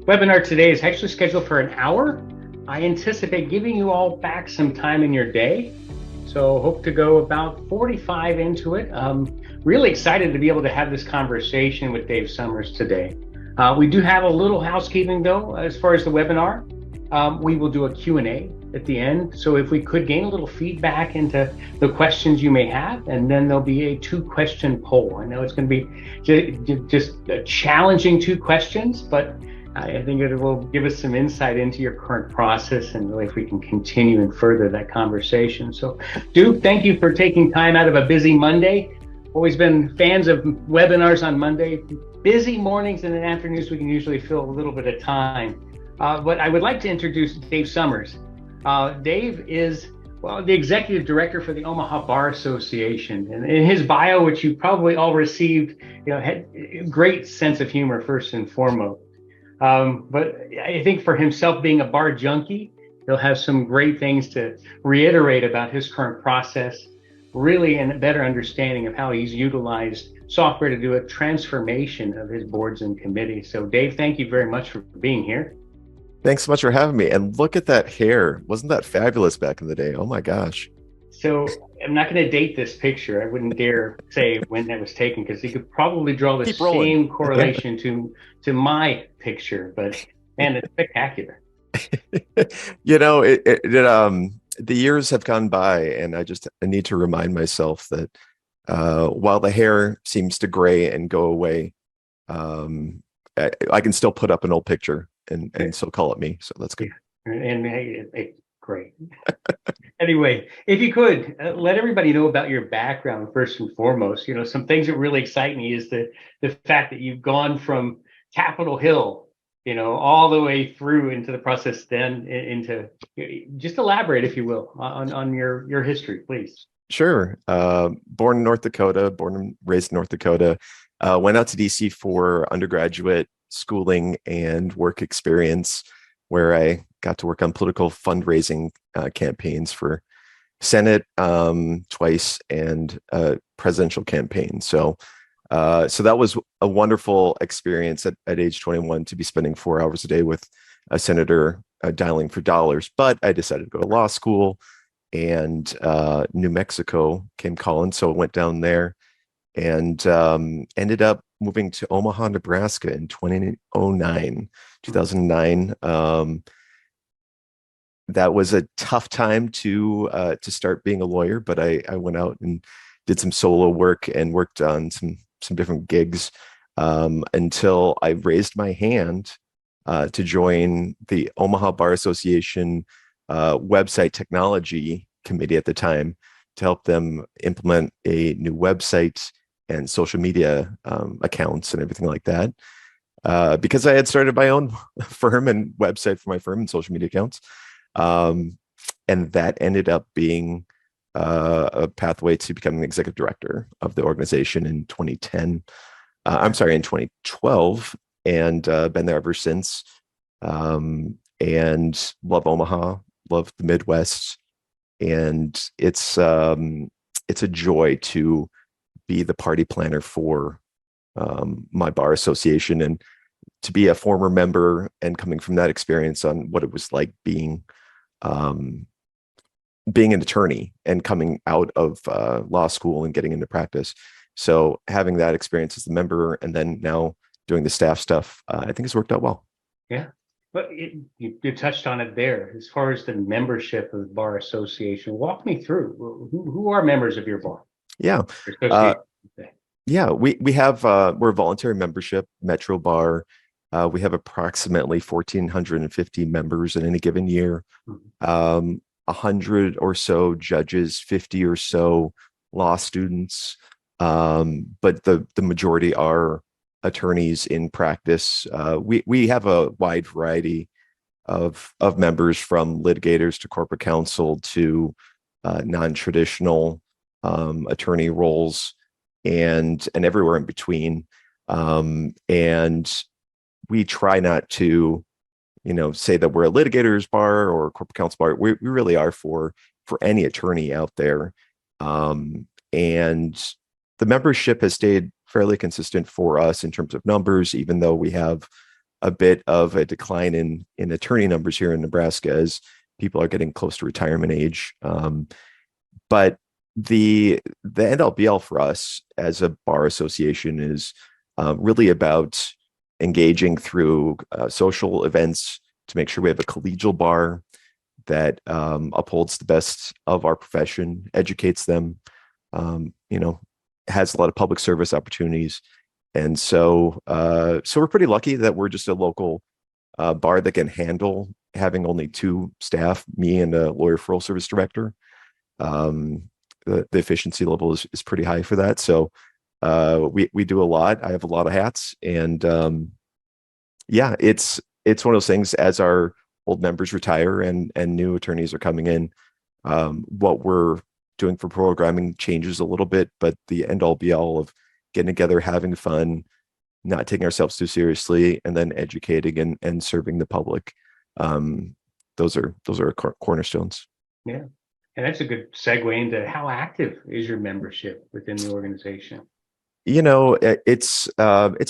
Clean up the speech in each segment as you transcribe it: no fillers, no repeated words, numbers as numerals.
Webinar today is actually scheduled for an hour. I anticipate giving you all back some time in your day. So hope to go about 45 into it. Really excited to be able to have this conversation with Dave Summers today. We do have a little housekeeping though, as far as the webinar. We will do a Q&A at the end. So if we could gain a little feedback into the questions you may have, and then there'll be a 2-question poll. I know it's going to be just a challenging 2 questions, but I think it will give us some insight into your current process and really if we can continue and further that conversation. So, Duke, thank you for taking time out of a busy Monday. Always been fans of webinars on Monday. Busy mornings and afternoons, we can usually fill a little bit of time. But I would like to introduce Dave Summers. Dave is the executive director for the Omaha Bar Association. And in his bio, which you probably all received, had a great sense of humor first and foremost. But I think for himself being a bar junkie, he'll have some great things to reiterate about his current process, really in a better understanding of how he's utilized software to do a transformation of his boards and committees. So Dave, thank you very much for being here. Thanks so much for having me. And look at that hair. Wasn't that fabulous back in the day? Oh my gosh. So I'm not going to date this picture. I wouldn't dare say when that was taken because you could probably draw the Keep rolling. same correlation to my picture. But man, it's spectacular. The years have gone by, and I need to remind myself that while the hair seems to gray and go away, I can still put up an old picture and still call it me. So that's good. And hey, great. Anyway, if you could let everybody know about your background first and foremost. Some things that really excite me is the fact that you've gone from Capitol Hill, all the way through into the process, then into just elaborate, if you will, on your history, please. Sure. Born in North Dakota, born and raised in North Dakota. Went out to DC for undergraduate schooling and work experience, where I got to work on political fundraising campaigns for Senate twice and presidential campaign. So that was a wonderful experience at age 21 to be spending 4 hours a day with a senator dialing for dollars. But I decided to go to law school, and New Mexico came calling, so I went down there and ended up moving to Omaha, Nebraska in 2009. That was a tough time to start being a lawyer, but I went out and did some solo work and worked on some different gigs until I raised my hand to join the Omaha Bar Association website technology committee at the time to help them implement a new website and social media accounts and everything like that. Because I had started my own firm and website for my firm and social media accounts. And that ended up being a pathway to becoming the executive director of the organization in 2010. In 2012, and been there ever since. And love Omaha, love the Midwest, and it's a joy to be the party planner for my bar association, and to be a former member and coming from that experience on what it was like being an attorney and coming out of law school and getting into practice. So having that experience as the member and then now doing the staff stuff, I think has worked out well. Yeah. But you touched on it there. As far as the membership of the Bar Association, walk me through. Who are members of your bar? Yeah. We have, we're a voluntary membership, Metro Bar. We have approximately 1,450 members in any given year. 100 or so judges, 50 or so law students. But the majority are attorneys in practice. We have a wide variety of members, from litigators to corporate counsel to non-traditional attorney roles, and everywhere in between. And we try not to, say that we're a litigator's bar or a corporate counsel bar. We really are for any attorney out there. And the membership has stayed fairly consistent for us in terms of numbers, even though we have a bit of a decline in attorney numbers here in Nebraska as people are getting close to retirement age. But the end all be all for us as a bar association is really about engaging through social events to make sure we have a collegial bar that upholds the best of our profession, educates them, you know, has a lot of public service opportunities. And so we're pretty lucky that we're just a local bar that can handle having only two staff, me and a lawyer referral service director. The efficiency level is pretty high for that. So we do a lot. I have a lot of hats, and yeah, it's one of those things. As our old members retire and new attorneys are coming in, what we're doing for programming changes a little bit, but the end all be all of getting together, having fun, not taking ourselves too seriously, and then educating and serving the public. Those are cornerstones. Yeah. And that's a good segue into how active is your membership within the organization? You know, it's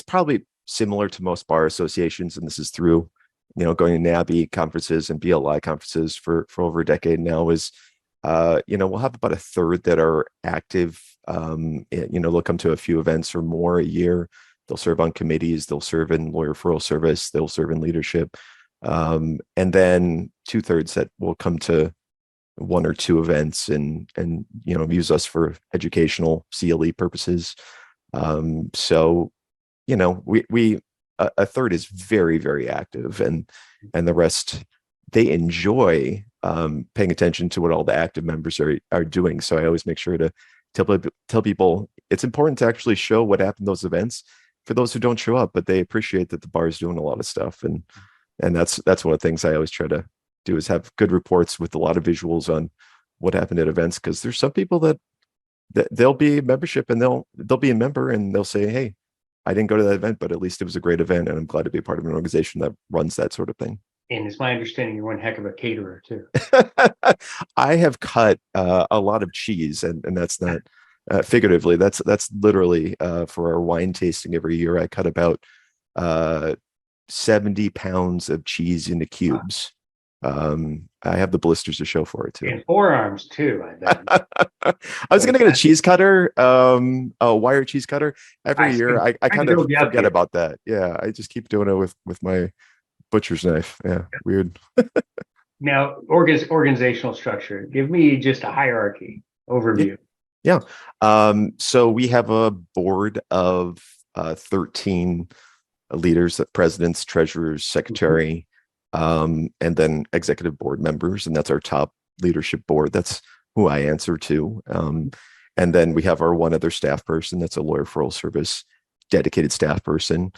probably similar to most bar associations, and this is through, you know, going to NABI conferences and BLI conferences for over a decade now. Is you know, we'll have about a third that are active. You know, they'll come to a few events or more a year. They'll serve on committees. They'll serve in lawyer referral service. They'll serve in leadership, and then 2/3 that will come to one or two events and you know, use us for educational CLE purposes. So you know, we a third is very, very active, and the rest, they enjoy paying attention to what all the active members are doing. So I always make sure to tell people it's important to actually show what happened in those events for those who don't show up, but they appreciate that the bar is doing a lot of stuff. And that's one of the things I always try to do, is have good reports with a lot of visuals on what happened at events, because there's some people that they'll be membership and they'll be a member and they'll say, hey, I didn't go to that event, but at least it was a great event, and I'm glad to be a part of an organization that runs that sort of thing. And it's my understanding you're one heck of a caterer too. I have cut a lot of cheese, and that's not figuratively. That's literally for our wine tasting every year. I cut about 70 pounds of cheese into cubes. I have the blisters to show for it too. And forearms too, I bet. I was gonna get a cheese cutter, a wire cheese cutter. Every year I kind of forget about that. Yeah, I just keep doing it with my butcher's knife. Yeah, weird. Now, organizational structure. Give me just a hierarchy overview. Yeah. So we have a board of 13 leaders, presidents, treasurers, secretary, and then executive board members, and that's our top leadership board. That's who I answer to. And then we have our one other staff person. That's a lawyer referral service dedicated staff person,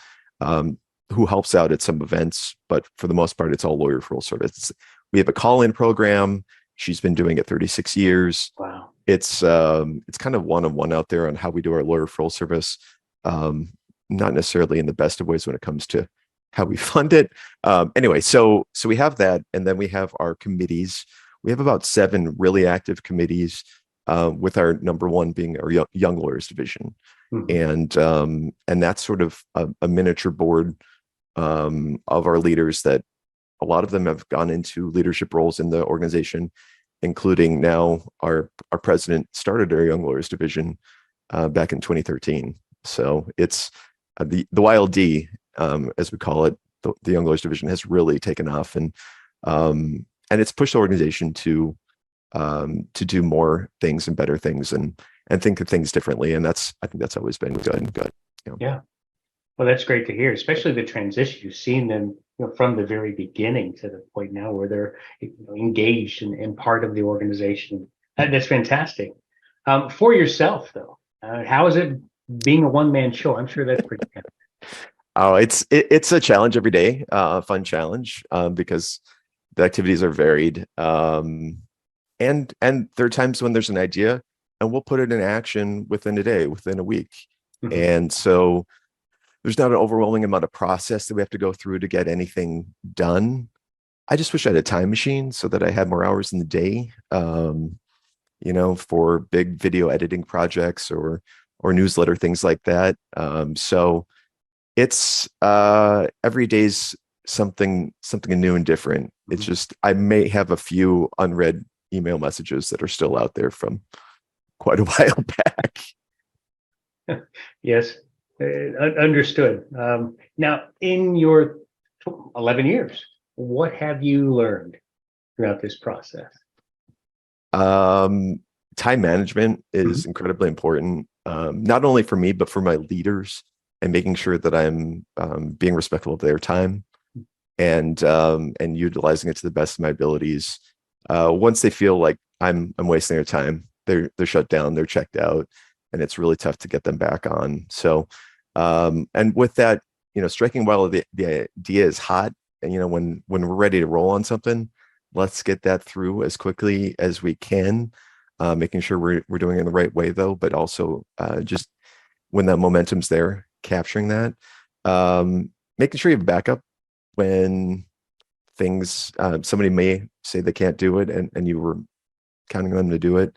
who helps out at some events, but for the most part, it's all lawyer referral service. We have a call-in program. She's been doing it 36 years. Wow. It's kind of one-on-one out there on how we do our lawyer referral service. Not necessarily in the best of ways when it comes to how we fund it. Anyway, so we have that, and then we have our committees. We have about 7 really active committees, with our number one being our young lawyers division. Mm-hmm. And that's sort of a miniature board of our leaders that a lot of them have gone into leadership roles in the organization, including now our president started our young lawyers division back in 2013. So it's the YLD, as we call it, the young lawyers division has really taken off, and it's pushed the organization to do more things and better things and think of things differently. And I think that's always been good. You know? Yeah. Well, that's great to hear, especially the transition. You've seen them, you know, from the very beginning to the point now where they're, you know, engaged and part of the organization. That's fantastic. For yourself, though, how is it being a one-man show? I'm sure that's pretty good. Oh, it's a challenge every day, a fun challenge, because the activities are varied. And there are times when there's an idea and we'll put it in action within a day, within a week. Mm-hmm. And so there's not an overwhelming amount of process that we have to go through to get anything done. I just wish I had a time machine so that I had more hours in the day, you know, for big video editing projects or newsletter, things like that. So It's every day's something new and different. It's Mhm. just I may have a few unread email messages that are still out there from quite a while back. Yes, understood. Now, in your 11 years, what have you learned throughout this process? Um, Time management Mhm. is incredibly important, not only for me but for my leaders, and making sure that I'm being respectful of their time and utilizing it to the best of my abilities. Once they feel like I'm wasting their time, they're shut down, they're checked out, and it's really tough to get them back on. So, and with that, striking while the idea is hot, and when we're ready to roll on something, let's get that through as quickly as we can. Making sure we're doing it in the right way though, but also just when that momentum's there, capturing that. Making sure you have a backup when things somebody may say they can't do it and you were counting on them to do it.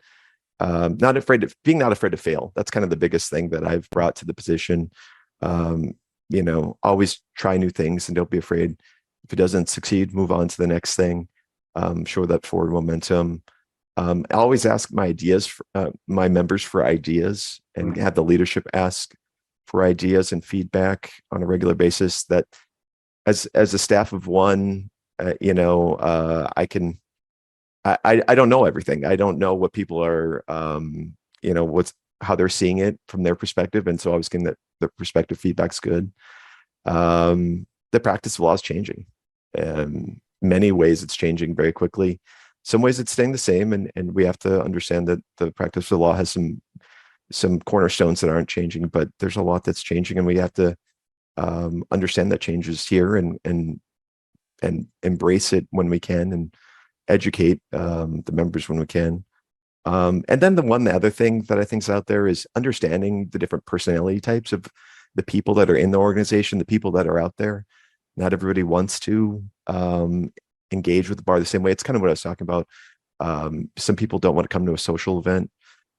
Not afraid to fail. That's kind of the biggest thing that I've brought to the position. um, Always try new things and don't be afraid. If it doesn't succeed, move on to the next thing. Show that forward momentum. I always ask my members for ideas, and Mhm. have the leadership ask for ideas and feedback on a regular basis. That as a staff of one, I can I don't know everything. I don't know what people are what's how they're seeing it from their perspective, and so I was getting that the perspective feedback's good. The practice of law is changing. Many ways it's changing very quickly. Some ways it's staying the same, and we have to understand that the practice of law has some cornerstones that aren't changing, but there's a lot that's changing, and we have to understand that changes here and embrace it when we can, and educate the members when we can. And then the other thing that I think is out there is understanding the different personality types of the people that are in the organization, the people that are out there. Not everybody wants to engage with the bar the same way. It's kind of what I was talking about. Some people don't want to come to a social event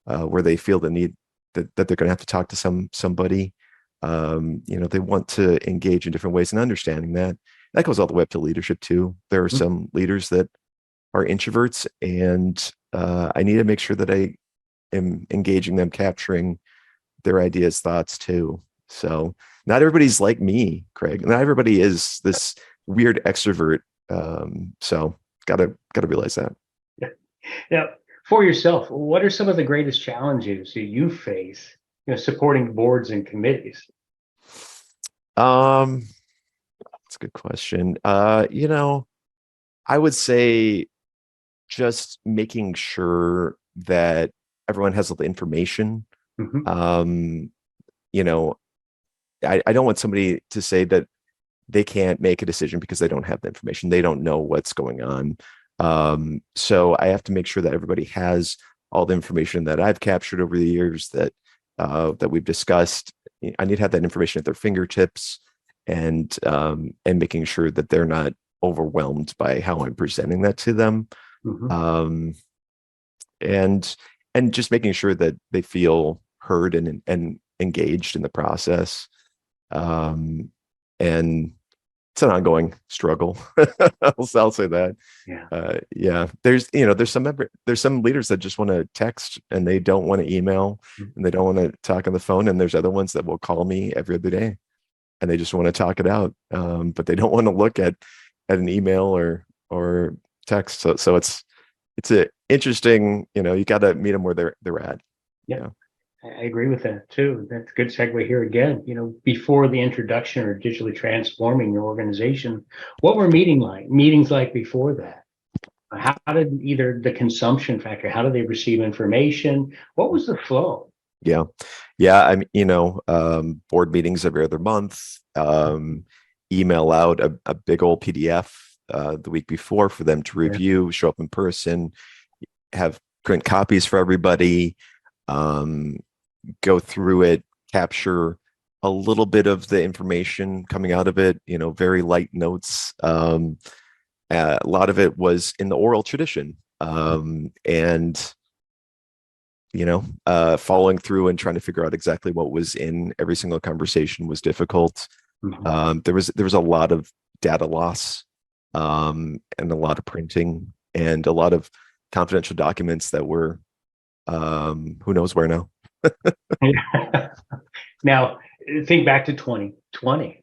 where they feel the need that they're going to have to talk to somebody. They want to engage in different ways, and understanding that goes all the way up to leadership too. There are some leaders that are introverts, and I need to make sure that I am engaging them, capturing their ideas, thoughts too. So not everybody's like me, Craig. Not everybody is this weird extrovert. So gotta realize that. Yeah. Now, for yourself, what are some of the greatest challenges that you face, supporting boards and committees? Um, that's a good question. I would say just making sure that everyone has all the information. Mhm. Um, you know, I don't want somebody to say that they can't make a decision because they don't have the information. They don't know what's going on. So I have to make sure that everybody has all the information that I've captured over the years that we've discussed. I need to have that information at their fingertips, and making sure that they're not overwhelmed by how I'm presenting that to them. Mhm. Um, and and just making sure that they feel heard and engaged in the process. Um, and it's an ongoing struggle. I'll say that. Yeah. Yeah, there's some leaders that just want to text and they don't want to email Mhm. and they don't want to talk on the phone, and there's other ones that will call me every other day and they just want to talk it out, but they don't want to look at an email or text. So it's a interesting. You got to meet them where they're at. Yeah. Yeah. I agree with that too. That's a good segue here again. Before the introduction or digitally transforming your organization, what were meetings like before that? How did either the consumption factor, how did they receive information? What was the flow? Yeah. Yeah. Board meetings every other month, email out a big old PDF the week before for them to Yeah. review, show up in person, have print copies for everybody, um, go through it, capture a little bit of the information coming out of it, very light notes. A lot of it was in the oral tradition. And following through and trying to figure out exactly what was in every single conversation was difficult. Mhm. There was a lot of data loss, and a lot of printing and a lot of confidential documents that were who knows where now. Now, think back to 2020,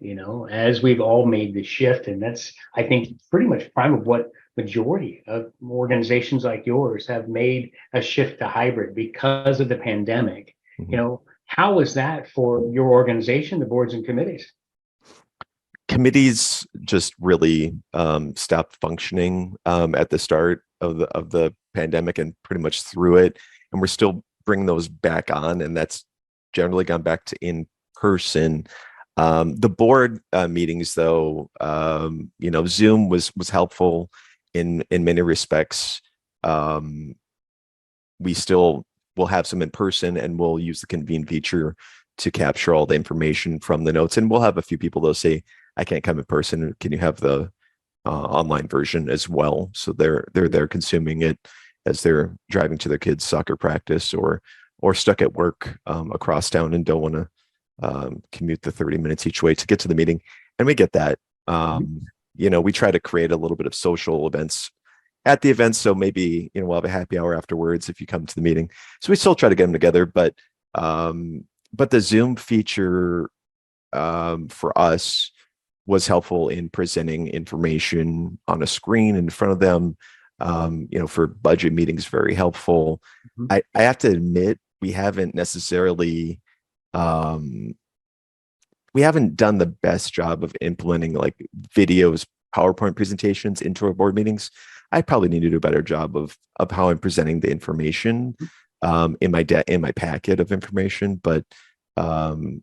as we've all made the shift, and that's, I think, pretty much prime of what majority of organizations like yours have made a shift to hybrid because of the pandemic. Mhm. How was that for your organization, the boards and committees? Committees just really stopped functioning at the start of the pandemic and pretty much through it, and we're still bringing those back on, and that's generally gone back to in person. The board meetings, though, Zoom was helpful in many respects. Um, we still will have some in person, and we'll use the Convene feature to capture all the information from the notes. And we'll have a few people that'll say, "I can't come in person. Can you have the online version as well?" So they're there consuming it as they're driving to their kids' soccer practice or stuck at work across town and don't want to commute the 30 minutes each way to get to the meeting. And we get that. We try to create a little bit of social events at the event. So maybe, we'll have a happy hour afterwards if you come to the meeting. So we still try to get them together, but the Zoom feature for us was helpful in presenting information on a screen in front of them. For budget meetings, very helpful. Mhm. I have to admit, um, we haven't done the best job of implementing like videos, PowerPoint presentations into our board meetings. I probably need to do a better job of how I'm presenting the information in my packet of information, um,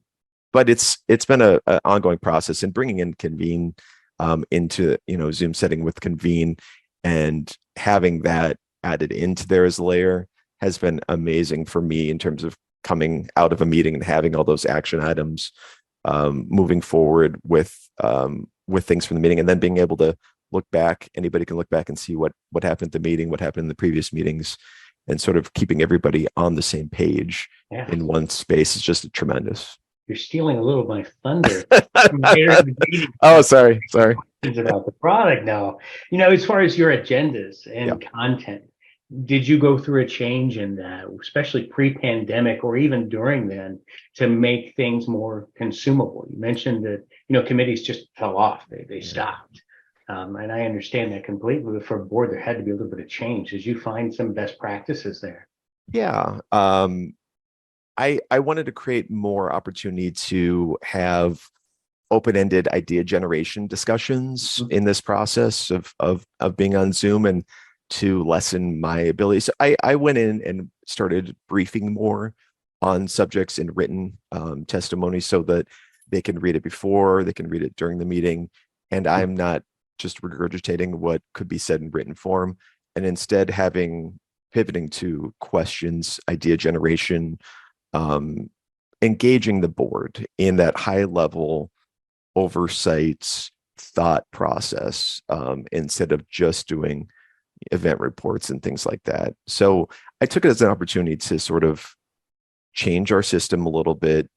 but it's been a ongoing process, and bringing in Convene into Zoom setting with Convene and having that added into there as a layer has been amazing for me in terms of coming out of a meeting and having all those action items, moving forward with things from the meeting, and then being able to look back. Anybody can look back and see what happened at the meeting, what happened in the previous meetings, and sort of keeping everybody on the same page Yeah, in one space is just tremendous. you're stealing a little of my thunder from later in the meeting. Oh, sorry. Questions about the product now. As far as your agendas Yeah. and content, did you go through a change in that, especially pre-pandemic or even during then, to make things more consumable? You mentioned that, committees just fell off. They Yeah. stopped. And I understand that completely. But for a board, there had to be a little bit of change. Did you find some best practices there? Yeah. I wanted to create more opportunity to have open-ended idea generation discussions Mhm. in this process of being on Zoom, and to lessen my ability. So I went in and started briefing more on subjects in written testimony so that they can read it before, they can read it during the meeting, and I'm not just regurgitating what could be said in written form, and instead pivoting to questions, idea generation, um, engaging the board in that high level oversight thought process, instead of just doing event reports and things like that. So I took it as an opportunity to sort of change our system a little bit,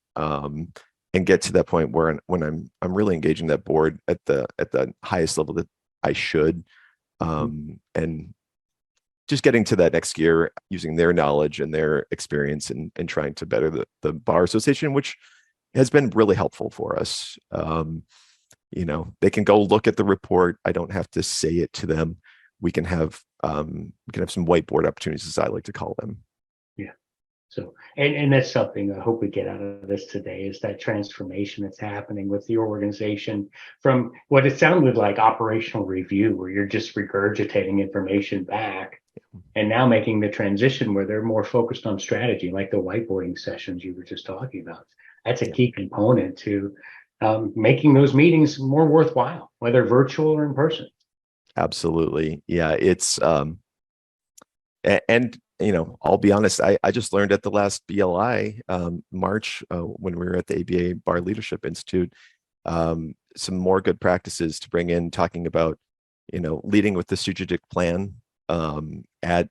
and get to that point where when I'm really engaging that board at the highest level that I should, Mhm. and just getting to that next gear using their knowledge and their experience, and trying to better the bar association, which has been really helpful for us. They can go look at the report. I don't have to say it to them. We can have some whiteboard opportunities, as I like to call them. Yeah. So, and that's something I hope we get out of this today is that transformation that's happening with the organization from what it sounded like operational review, where you're just regurgitating information back, and now making the transition where they're more focused on strategy, like the whiteboarding sessions you were just talking about. That's a Yeah, key component to making those meetings more worthwhile, whether virtual or in person. absolutely. Yeah, and I'll be honest, I just learned at the last BLI March, when we were at the ABA Bar Leadership Institute, some more good practices to bring in, talking about leading with the strategic plan, at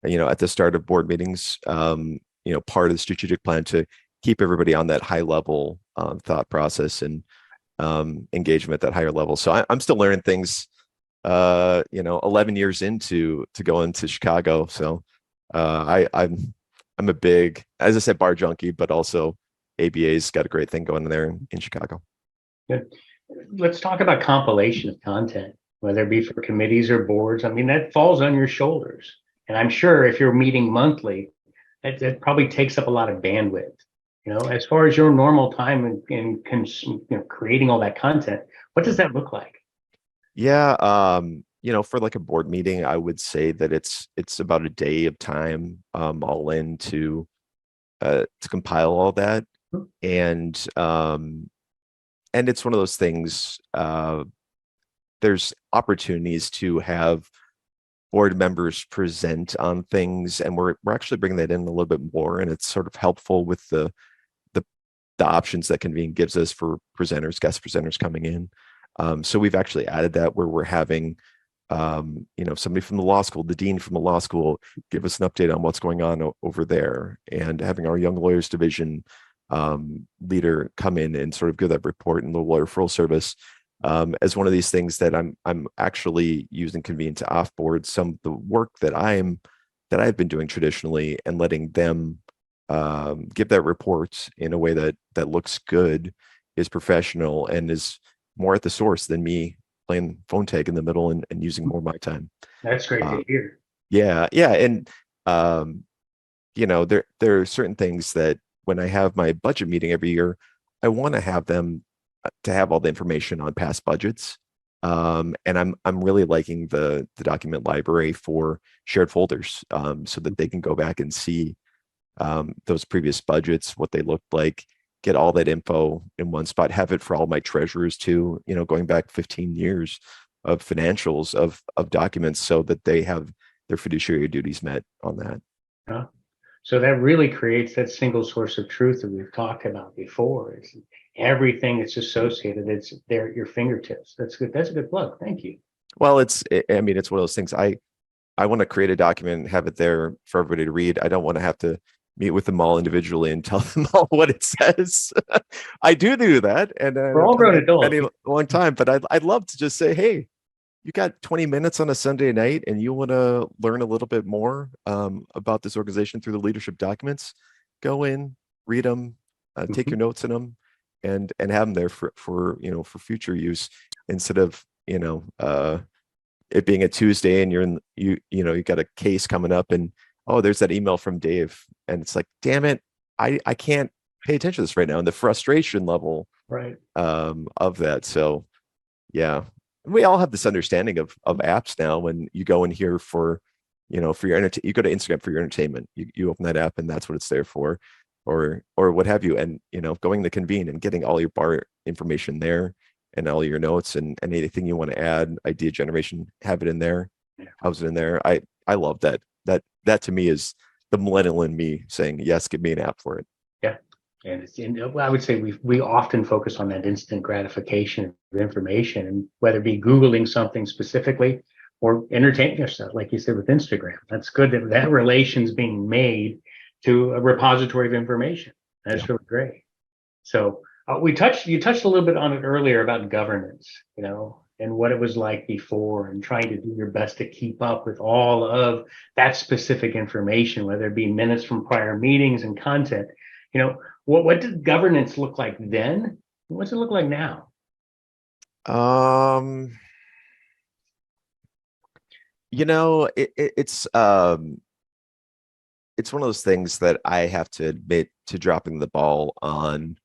the start of board meetings, part of the strategic plan to keep everybody on that high level thought process, and engagement at that higher level. So I'm still learning things, 11 years into to going to Chicago. So I'm a big, as I said, bar junkie, but also ABA's got a great thing going there in Chicago. Good. Let's talk about compilation of content, whether it be for committees or boards. I mean, that falls on your shoulders. And I'm sure if you're meeting monthly, that probably takes up a lot of bandwidth. As far as your normal time in creating all that content, what does that look like? Yeah, for like a board meeting, I would say that it's about a day of time, all in to compile all that. And it's one of those things, there's opportunities to have board members present on things, and we're actually bringing that in a little bit more, and it's sort of helpful with the, the options that Convene gives us for presenters, guest presenters coming in. So we've actually added that where we're having somebody from the law school, the dean from the law school, give us an update on what's going on over there, and having our young lawyers division leader come in and sort of give that report in the lawyer referral service, as one of these things that I'm actually using Convene to offboard some of the work that I've been doing traditionally, and letting them give that report in a way that looks good, is professional, and is more at the source than me playing phone tag in the middle and using more of my time. That's great to hear. Yeah, and there are certain things that when I have my budget meeting every year, I want to have them to have all the information on past budgets. And I'm really liking the document library for shared folders, so that they can go back and see those previous budgets, what they looked like, get all that info in one spot, have it for all my treasurers too, going back 15 years of financials of documents, so that they have their fiduciary duties met on that. Huh? So that really creates that single source of truth that we've talked about before. It's everything that's associated. It's there at your fingertips. That's good. That's a good plug. Thank you. Well, it's one of those things. I want to create a document and have it there for everybody to read. I don't want to have to meet with them all individually and tell them all what it says. I do that, and We're I've all done grown that for adults. many long time. But I'd love to just say, hey, you got 20 minutes on a Sunday night, and you want to learn a little bit more about this organization through the leadership documents. Go in, read them, take your notes in them, and have them there for future use, instead of it being a Tuesday and you got a case coming up, and oh, there's that email from Dave, and it's like, damn it, I can't pay attention to this right now, and the frustration level Right. of that. So yeah, we all have this understanding of apps now. When you go in here for for your you go to Instagram for your entertainment, you open that app and that's what it's there for, or what have you. And going to Convene and getting all your bar information there, and all your notes, and anything you want to add, idea generation, have it in there. Yeah. House it in there. I love that. That to me is the millennial in me saying, yes, give me an app for it. Yeah. And I would say we often focus on that instant gratification of information, and whether it be Googling something specifically or entertaining yourself, like you said with Instagram. That's good that relation's being made to a repository of information. That's really great. So you touched a little bit on it earlier about governance, and what it was like before, and trying to do your best to keep up with all of that specific information, whether it be minutes from prior meetings and content. What did governance look like then? What's it look like now? It's one of those things that I have to admit to dropping the ball on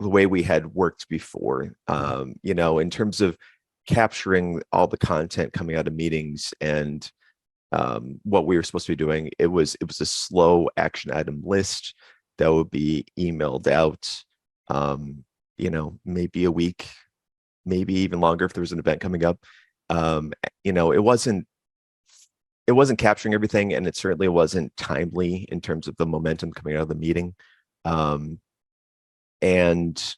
the way we had worked before. In terms of capturing all the content coming out of meetings, and what we were supposed to be doing, it was a slow action item list that would be emailed out, maybe a week, maybe even longer if there was an event coming up. It wasn't capturing everything, and it certainly wasn't timely in terms of the momentum coming out of the meeting. And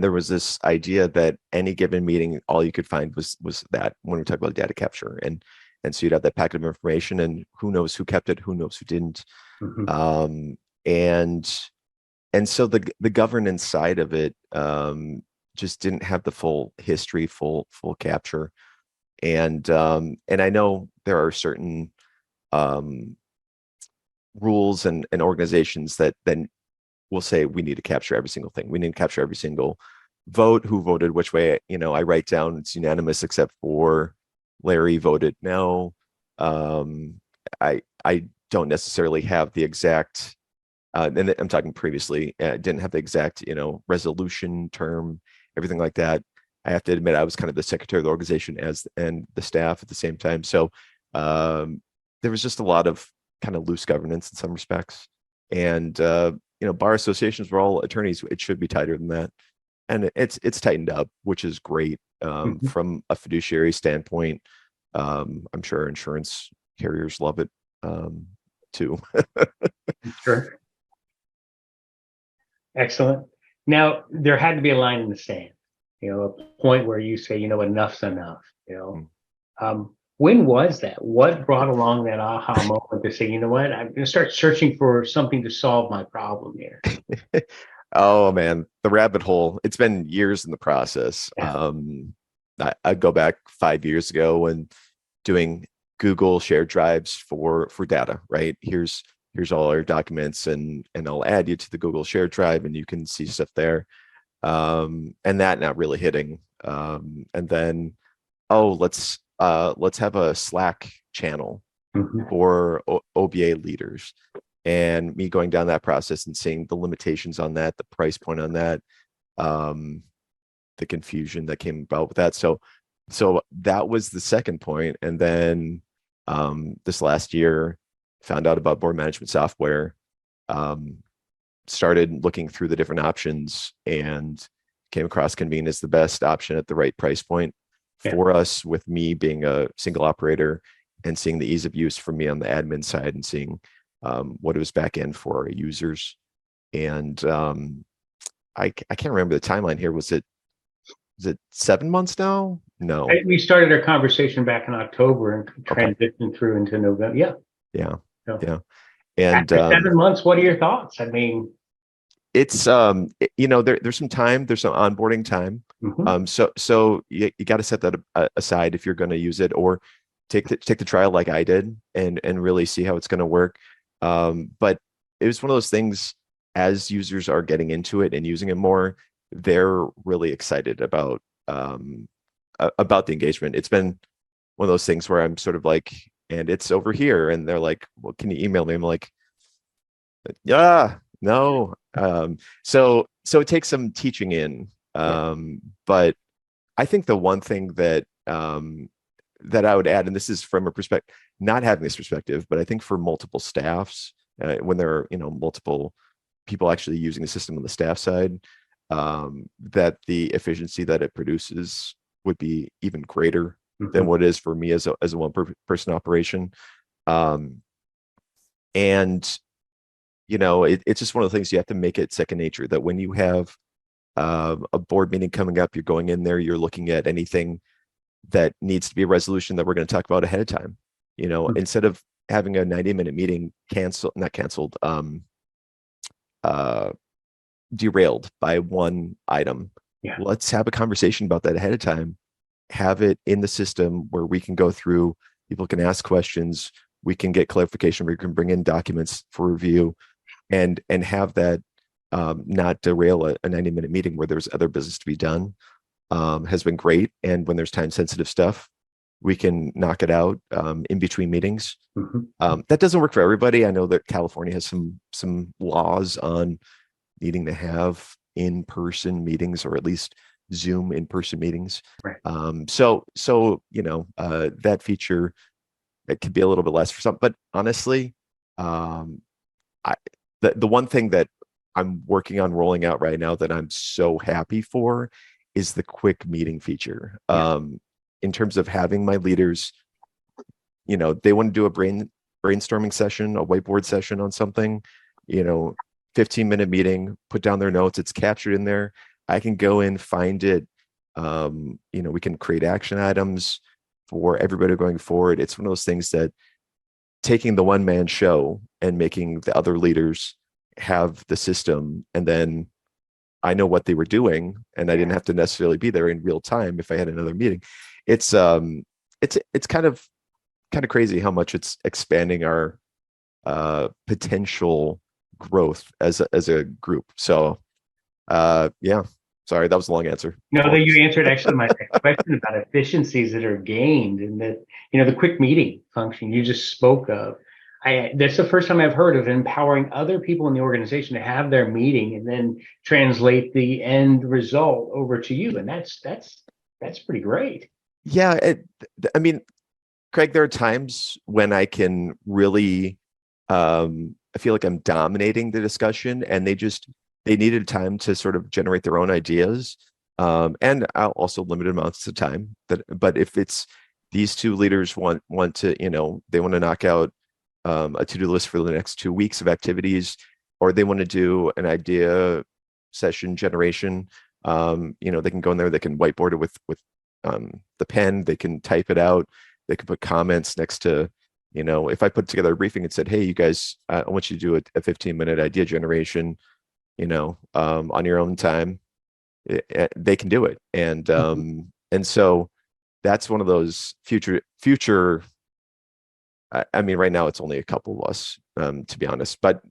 there was this idea that any given meeting, all you could find was that, when we talk about data capture, and so you'd have that packet of information, and who knows who kept it, who knows who didn't. Mm-hmm. And and so the governance side of it just didn't have the full history, full capture. And I know there are certain um, rules and organizations that then will say we need to capture every single thing. We need to capture every single vote, who voted which way. I write down it's unanimous except for Larry voted no. I don't necessarily have the exact, and I'm talking previously, didn't have the exact, resolution term, everything like that. I have to admit, I was kind of the secretary of the organization and the staff at the same time. So there was just a lot of kind of loose governance in some respects. And bar associations were all attorneys. It should be tighter than that, and it's tightened up, which is great from a fiduciary standpoint. I'm sure insurance carriers love it too. Sure. Excellent. Now, there had to be a line in the sand, a point where you say, enough's enough. When was that? What brought along that aha moment to say, you know what, I'm going to start searching for something to solve my problem here? Oh man, the rabbit hole. It's been years in the process. Yeah. I go back 5 years ago when doing Google shared drives for data, right? Here's all our documents, and I'll add you to the Google shared drive and you can see stuff there. And that not really hitting. And then, let's have a Slack channel for OBA leaders, and me going down that process and seeing the limitations on that, the price point on that, the confusion that came about with that. So that was the second point. And then this last year, found out about board management software, started looking through the different options, and came across Convene as the best option at the right price point for us, with me being a single operator and seeing the ease of use for me on the admin side, and seeing what it was back end for our users. And I can't remember the timeline here. Was it 7 months now? No. We started our conversation back in October and transitioned through into November. Yeah. And after 7 months, what are your thoughts? I mean, it's there's some time, there's some onboarding time. So you got to set that aside if you're going to use it, or take the trial like I did, and really see how it's going to work. But it was one of those things, as users are getting into it and using it more, they're really excited about the engagement. It's been one of those things where I'm sort of like, and it's over here, and they're like, well, can you email me? I'm like, yeah, no. So it takes some teaching in. But I think the one thing that that I would add, and this is from a perspective, not having this perspective, but I think for multiple staffs, when there are multiple people actually using the system on the staff side, that the efficiency that it produces would be even greater than what it is for me as a one person operation. And it's just one of the things, you have to make it second nature, that when you have a board meeting coming up, you're going in there, you're looking at anything that needs to be a resolution that we're going to talk about ahead of time. Instead of having a 90-minute meeting derailed by one item, let's have a conversation about that ahead of time. Have it in the system where we can go through, people can ask questions, we can get clarification, we can bring in documents for review, and have that not derail a 90-minute meeting where there's other business to be done. Has been great. And when there's time sensitive stuff, we can knock it out in between meetings. That doesn't work for everybody. I know that California has some laws on needing to have in-person meetings, or at least Zoom in-person meetings. Right. So that feature, it could be a little bit less for some, but honestly, the one thing that I'm working on rolling out right now that I'm so happy for is the quick meeting feature. In terms of having my leaders, they want to do a brainstorming session, a whiteboard session on something, 15-minute meeting, put down their notes, it's captured in there. I can go in, find it. We can create action items for everybody going forward. It's one of those things that, taking the one-man show and making the other leaders have the system, and then I know what they were doing, and I didn't have to necessarily be there in real time if I had another meeting. It's it's kind of crazy how much it's expanding our potential growth as a group. So yeah, sorry, that was a long answer. No, that Apologies. you answered actually my next question about efficiencies that are gained, and that, the quick meeting function you just spoke of. That's the first time I've heard of empowering other people in the organization to have their meeting and then translate the end result over to you. And that's pretty great. Yeah, I mean, Craig, there are times when I can really, I feel like I'm dominating the discussion, and they needed time to sort of generate their own ideas, and I'll also limited amounts of time. But if it's these two leaders want to, they want to knock out a to-do list for the next 2 weeks of activities, or they want to do an idea session generation, they can go in there, they can whiteboard it with the pen, they can type it out, they can put comments next to, if I put together a briefing and said, hey, you guys, I want you to do a 15-minute idea generation, on your own time, they can do it. And so that's one of those future. I mean, right now it's only a couple of us, to be honest, but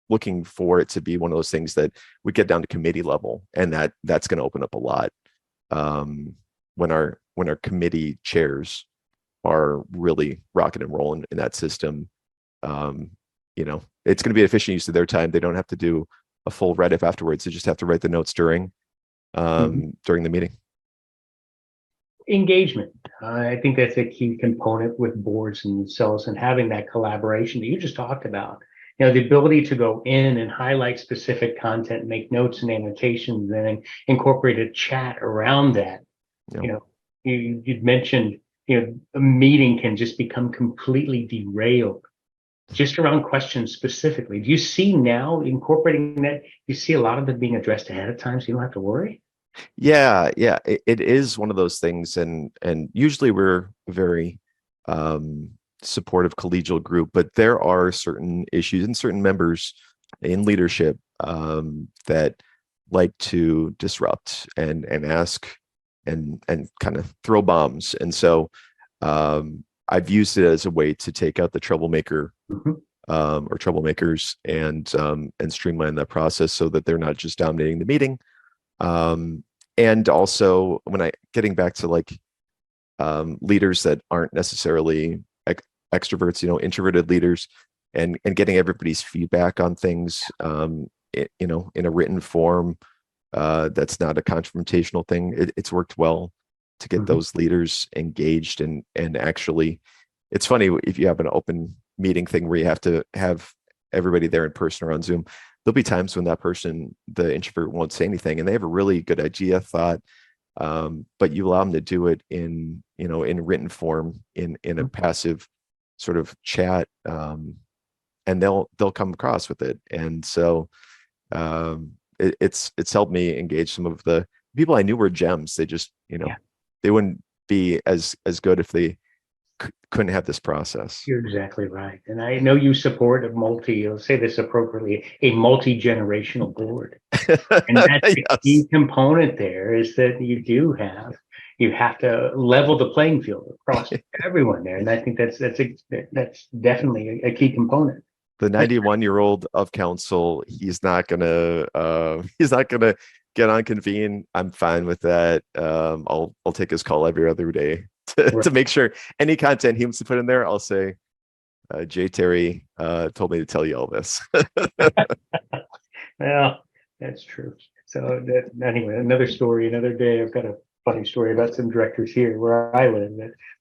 looking for it to be one of those things that we get down to committee level, and that's going to open up a lot, when our committee chairs are really rocking and rolling in that system. Um, it's going to be an efficient use of their time. They don't have to do a full write-up afterwards. They just have to write the notes during the meeting. Engagement. I think that's a key component with boards and cells, and having that collaboration that you just talked about. The ability to go in and highlight specific content, make notes and annotations, and then incorporate a chat around that. Yeah. You'd mentioned, a meeting can just become completely derailed just around questions specifically. Do you see now incorporating that? You see a lot of it being addressed ahead of time, so you don't have to worry? Yeah, it is one of those things, and usually we're a very supportive collegial group, but there are certain issues and certain members in leadership that like to disrupt and ask and kind of throw bombs, and so I've used it as a way to take out the troublemaker, or troublemakers, and streamline that process so that they're not just dominating the meeting. And also getting back to like leaders that aren't necessarily extroverts, introverted leaders, and getting everybody's feedback on things, in a written form, that's not a confrontational thing. It's worked well to get those leaders engaged, and actually, it's funny if you have an open meeting thing where you have to have everybody there in person or on Zoom. There'll be times when that person, the introvert, won't say anything, and they have a really good idea, thought, but you allow them to do it in written form, in a passive sort of chat, and they'll come across with it. And so it's helped me engage some of the people I knew were gems. They just they wouldn't be as good if they couldn't have this process. You're exactly right. And I know you support I'll say this appropriately, a multi-generational board. And that's the Yes. key component there, is that you have to level the playing field across everyone there. And I think that's definitely a key component. The 91-year-old of council, he's not gonna get on Convene. I'm fine with that. I'll take his call every other day to make sure any content he wants to put in there, I'll say, Jay Terry told me to tell you all this. Well, that's true. So anyway, another story, another day. I've got a funny story about some directors here where I live,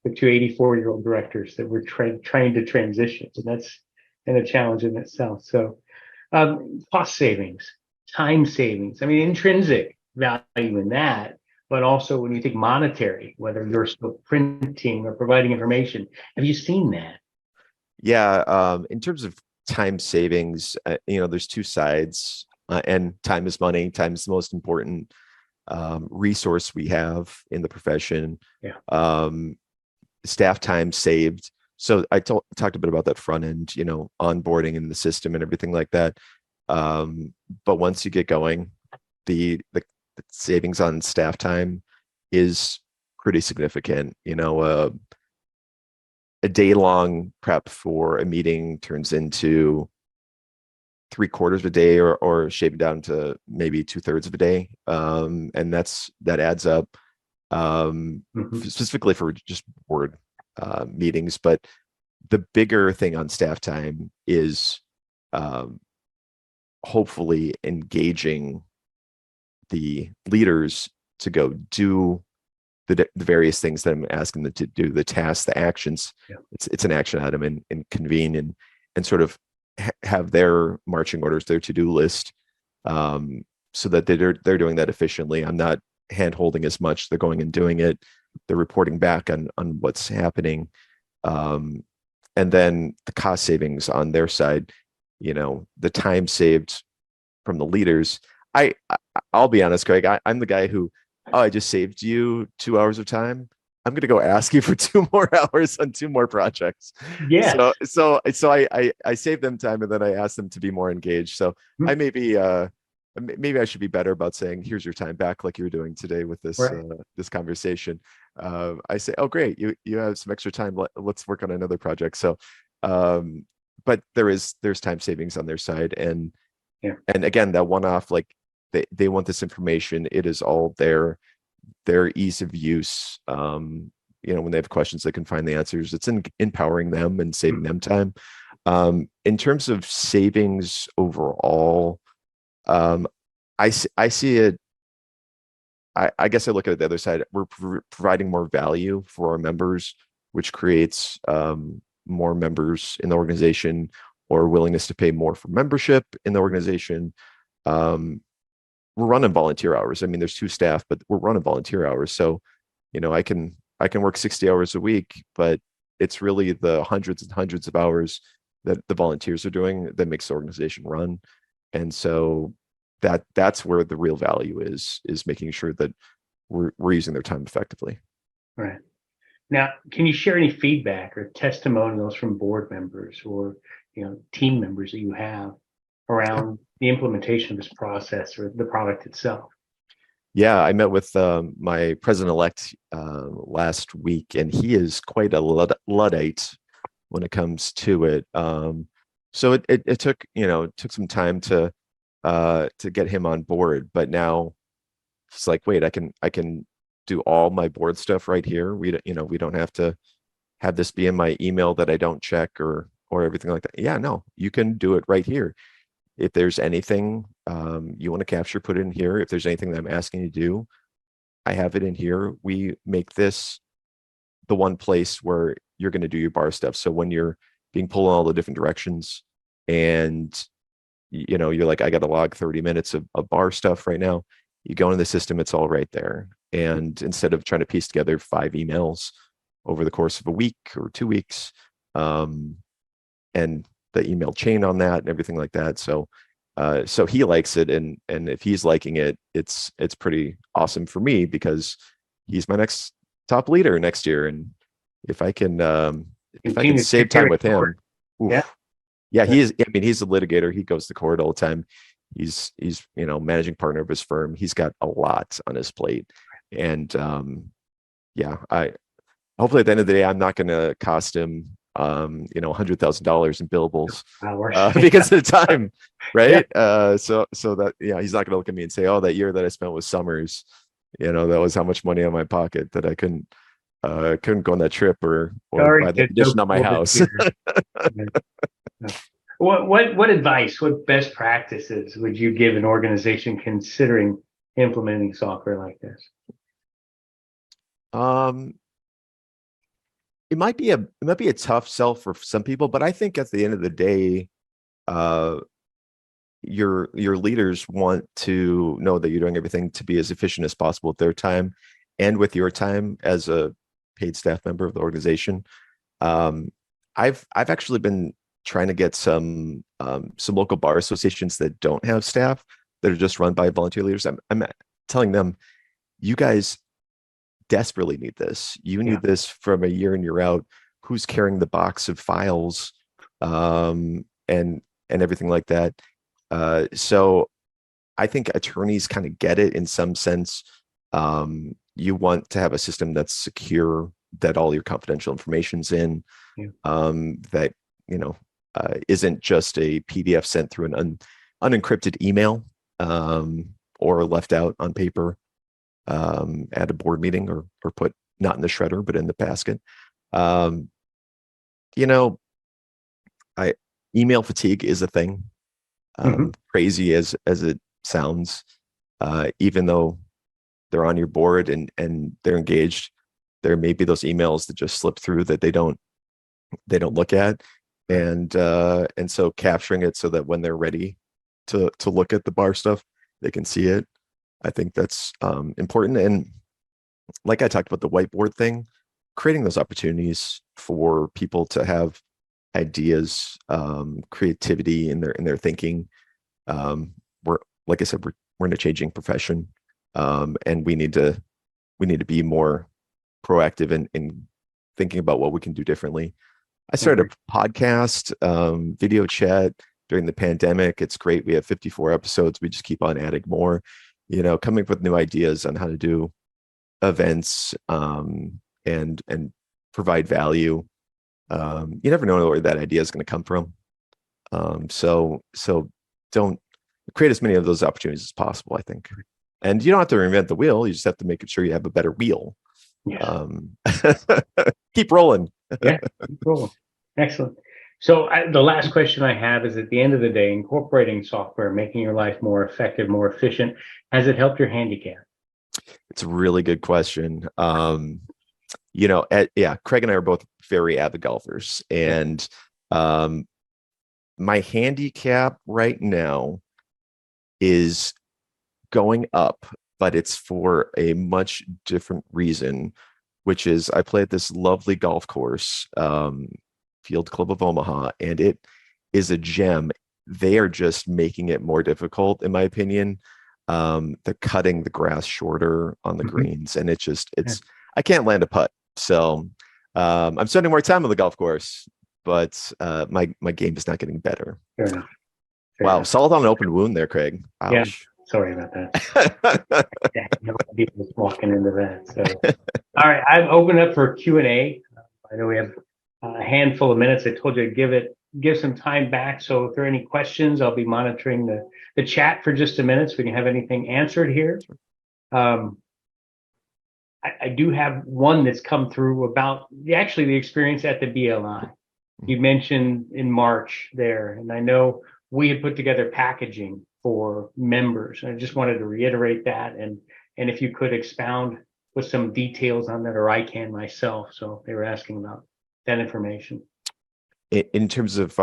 the two 84-year-old directors that were trying to transition, and that's a challenge in itself. So cost savings, time savings. I mean, intrinsic value in that, but also when you think monetary, whether you're still printing or providing information. Have you seen that? Yeah, in terms of time savings, there's two sides, and time is money. Time is the most important resource we have in the profession. Yeah. Staff time saved. So I talked a bit about that front end, onboarding in the system and everything like that. But once you get going, the savings on staff time is pretty significant. A day long prep for a meeting turns into 3/4 of a day, or shaving down to maybe 2/3 of a day. And that adds up, Mhm. specifically for just board meetings. But the bigger thing on staff time is um, hopefully engaging the leaders to go do the various things that I'm asking them to do, the tasks, the actions. Yeah. It's an action item in Convene, and sort of have their marching orders, their to-do list, so that they're doing that efficiently. I'm not hand holding as much. They're going and doing it. They're reporting back on what's happening. Um, and then the cost savings on their side, the time saved from the leaders. I'll be honest, Craig. I'm the guy who, oh, I just saved you 2 hours of time. I'm going to go ask you for 2 more hours on 2 more projects. So Yes. so so I save them time, and then I ask them to be more engaged. So I Mhm. maybe I should be better about saying, here's your time back, like you're doing today with Right. this conversation. I say, oh great, you have some extra time. Let's work on another project. So um, but there's time savings on their side, Yeah. and again, that one off, like they want this information. It is all their ease of use. When they have questions, they can find the answers. It's empowering them and saving Mhm. them time. In terms of savings overall, um, I see it. I guess I look at it the other side. We're providing more value for our members, which creates more members in the organization, or willingness to pay more for membership in the organization. Um, we're running volunteer hours. I mean, there's 2 staff, but we're running volunteer hours. So, I can work 60 hours a week, but it's really the hundreds and hundreds of hours that the volunteers are doing that makes the organization run. And so that's where the real value is making sure that we're using their time effectively. Right. Now, can you share any feedback or testimonials from board members or team members that you have Yeah. around the implementation of this process or the product itself? Yeah, I met with my president-elect last week, and he is quite a Luddite when it comes to it. So it took some time to get him on board, but now he's like, wait, I can do all my board stuff right here. We don't have to have this be in my email that I don't check, or everything like that. Yeah, no, you can do it right here. If there's anything you want to capture, put it in here. If there's anything that I'm asking you to do, I have it in here. We make this the one place where you're going to do your bar stuff. So when you're being pulled in all the different directions, and you're like, I got to log 30 minutes of bar stuff right now, you go into the system, it's all right there. And instead of trying to piece together 5 emails over the course of a week or 2 weeks, um, and the email chain on that and everything like that. So he likes it, and if he's liking it, it's pretty awesome for me, because he's my next top leader next year. And if I can if I can Continue to save time carry with forward. him, Yeah. oof. Yeah, Right. he is. I mean, he's a litigator. He goes to court all the time. He's managing partner of his firm. He's got a lot on his plate, and yeah, I hopefully at the end of the day, I'm not going to cost him $100,000 in billables Hours. because of the time, Yeah. right? So that, yeah, he's not going to look at me and say, oh, that year that I spent with Summers, that was how much money on my pocket that I couldn't go on that trip, or Sorry buy the to addition joke on my forward house. here. Yeah. What advice, what best practices would you give an organization considering implementing software like this? um, it might be a tough sell for some people, but I think at the end of the day, uh, your leaders want to know that you're doing everything to be as efficient as possible with their time and with your time as a paid staff member of the organization. Um, I've actually been trying to get some local bar associations that don't have staff, that are just run by volunteer leaders. I'm telling them, you guys desperately need this. You Yeah. need this from a year in, year out. Who's carrying the box of files, and everything like that? So I think attorneys kind of get it in some sense. You want to have a system that's secure, that all your confidential information's in, Yeah. that isn't just a PDF sent through an unencrypted email, or left out on paper at a board meeting, or put not in the shredder but in the basket. Um, you know, I email fatigue is a thing. Hmm. Crazy as it sounds, even though they're on your board and they're engaged, there may be those emails that just slip through that they don't look at, Right. and so capturing it so that when they're ready to look at the bar stuff, they can see it. I think that's important. And like I talked about the whiteboard thing, creating those opportunities for people to have ideas, creativity in their thinking. We're like I said, we're in a changing profession, and we need to be more proactive in thinking about what we can do differently. I I agree. started a podcast, video chat during the pandemic. It's great. We have 54 episodes. We just keep on adding more, coming up with new ideas on how to do events, and provide value. You never know where that idea is going to come from. So don't create as many of those opportunities as possible, I think. And you don't have to reinvent the wheel. You just have to make sure you have a better wheel. Yes. Um, keep rolling. Yeah. Cool. Excellent. So the last question I have is, at the end of the day, incorporating software, making your life more effective, more efficient, has it helped your handicap? It's a really good question. Yeah, Craig and I are both very avid golfers, Yeah. and um, my handicap right now is going up, but it's for a much different reason, which is I play at this lovely golf course, Field Club of Omaha, and it is a gem. They are just making it more difficult, in my opinion. They're cutting the grass shorter on the Mhm. greens, and Yeah. it's I can't land a putt. So I'm spending more time on the golf course, but my game is not getting better. Fair enough. Fair Wow, enough. salt on an open wound there, Craig. Yeah. Ouch. Sorry about that. Yeah, no idea what's walking into that. So, all right, I've opened up for Q&A. I know we have a handful of minutes. I told you to give some time back. So if there are any questions, I'll be monitoring the chat for just a minute so we can have anything answered here. Um, I do have one that's come through about the experience at the BLI. You mentioned in March there, and I know we had put together packaging for members. I just wanted to reiterate that, and if you could expound with some details on that, or I can myself. So they were asking about that information. In terms of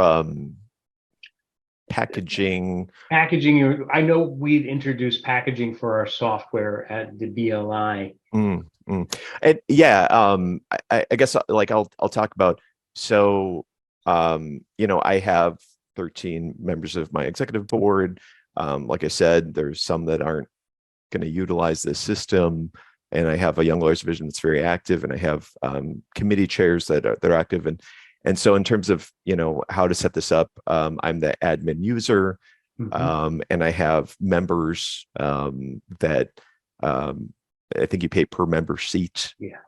packaging. I know we'd introduced packaging for our software at the BLI. And yeah, I guess like I'll talk about. So I have 13 members of my executive board. Like I said, there's some that aren't going to utilize this system, and I have a young lawyers division that's very active, and I have committee chairs that are active, and so in terms of how to set this up, I'm the admin user, Mhm. and I have members that I think you pay per member seat, Yeah.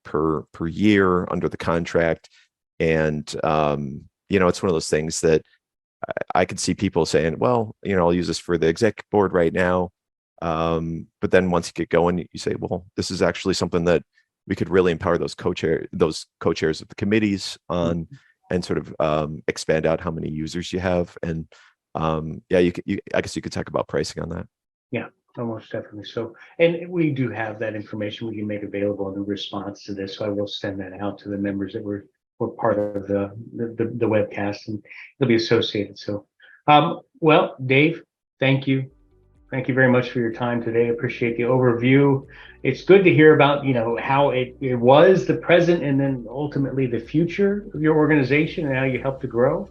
per year under the contract, and it's one of those things that I could see people saying, well, I'll use this for the exec board right now. But then once you get going, you say, well, this is actually something that we could really empower those co-chairs of the committees on, and sort of expand out how many users you have. And yeah, I guess you could talk about pricing on that. Yeah, almost definitely. So, and we do have that information we can make available in response to this. So I will send that out to the members that were part of the webcast, and they'll be associated. So, well, Dave, thank you. Thank you very much for your time today. I appreciate the overview. It's good to hear about, how it was the present and then ultimately the future of your organization and how you helped to grow.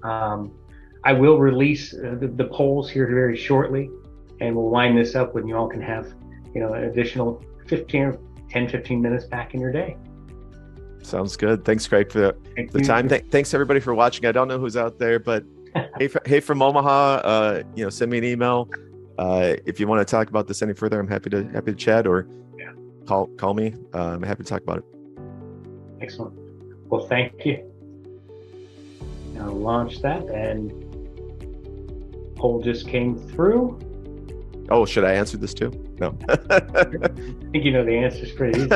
Um, I will release the polls here very shortly, and we'll wind this up when you all can have, an additional 15 minutes back in your day. Sounds good. Thanks, Craig, for the time. Thanks everybody for watching. I don't know who's out there, but Hey from Omaha. Send me an email. If you want to talk about this any further, I'm happy to chat, or Yeah. call me. I'm happy to talk about it. Excellent. Well, thank you. I'll launch that, and poll just came through. Oh, should I answer this too? No. I think you know the answers pretty easy.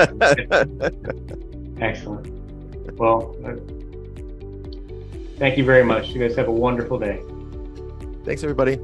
Excellent. Well, thank you very much. You guys have a wonderful day. Thanks, everybody.